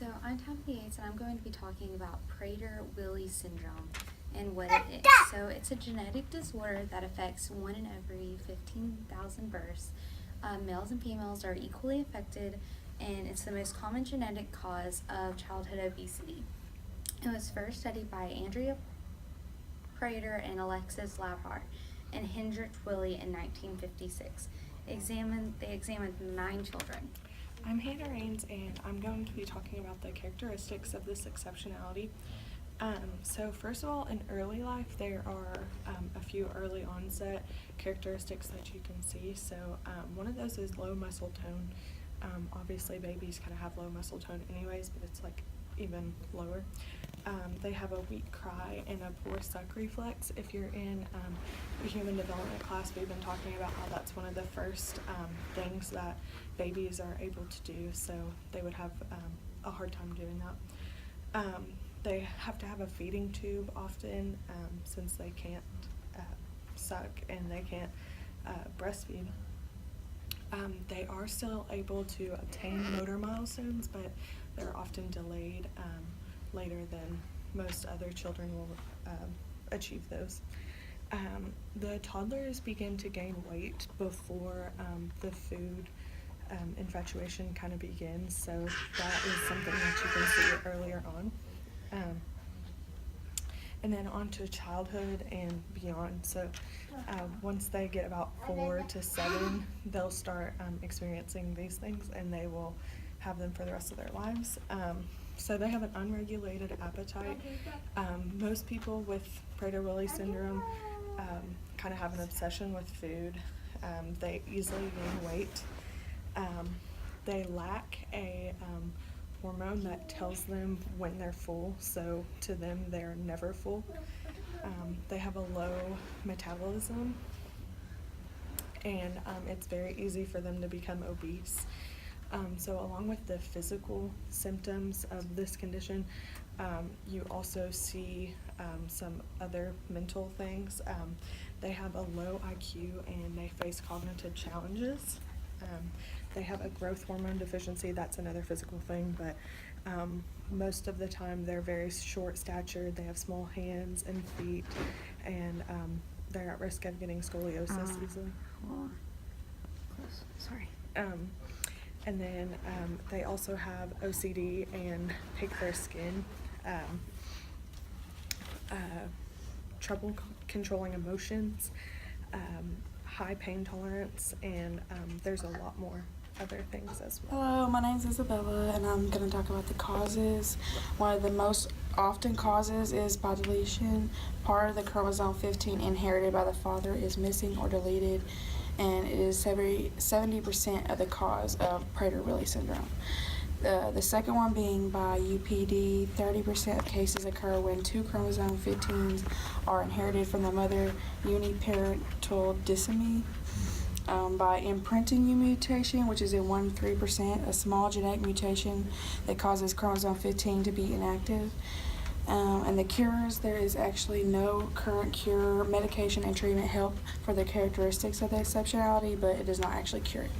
So I'm Tabitha Yates, and I'm going to be talking about Prater-Willi syndrome and what it is. So it's a genetic disorder that affects 1 in every 15,000 births. Males and females are equally affected, and it's the most common genetic cause of childhood obesity. It was first studied by Andrea Prater and Alexis Labhart and Hendrik Willi in 1956. They examined 9 children. I'm Hannah Rains, and I'm going to be talking about the characteristics of this exceptionality. So first of all, in early life, there are a few early onset characteristics that you can see. So one of those is low muscle tone. Obviously, babies kind of have low muscle tone anyways, but it's like even lower. They have a weak cry and a poor suck reflex. If you're in the human development class, we've been talking about how that's one of the first things that babies are able to do, so they would have a hard time doing that. They have to have a feeding tube often, since they can't suck and they can't breastfeed. They are still able to obtain motor milestones, but they're often delayed later than most other children will achieve those. The toddlers begin to gain weight before the food infatuation kind of begins, so that is something that you can see earlier on. And then on to childhood and beyond. So once they get about 4 to 7, they'll start experiencing these things, and they will have them for the rest of their lives. So they have an unregulated appetite. Most people with Prater-Willi syndrome kind of have an obsession with food. They easily gain weight. They lack a hormone that tells them when they're full, so to them they're never full. They have a low metabolism, and it's very easy for them to become obese. So along with the physical symptoms of this condition, you also see some other mental things. They have a low IQ and they face cognitive challenges. They have a growth hormone deficiency. That's another physical thing, but most of the time they're very short statured. They have small hands and feet, and they're at risk of getting scoliosis easily. Sorry. And then they also have OCD and pick their skin, trouble controlling emotions, high pain tolerance, and there's a lot more other things as well. Hello, my name's Isabella, and I'm going to talk about the causes. One of the most often causes is by deletion. Part of the chromosome 15 inherited by the father is missing or deleted, and it is 70% of the cause of Prater-Willi syndrome. The second one being by UPD. 30% of cases occur when 2 chromosome 15s are inherited from the mother, uniparental disomy. By imprinting mutation, which is in 1-3%, a small genetic mutation that causes chromosome 15 to be inactive. And the cures, there is actually no current cure. Medication and treatment help for the characteristics of the exceptionality, but it does not actually cure it.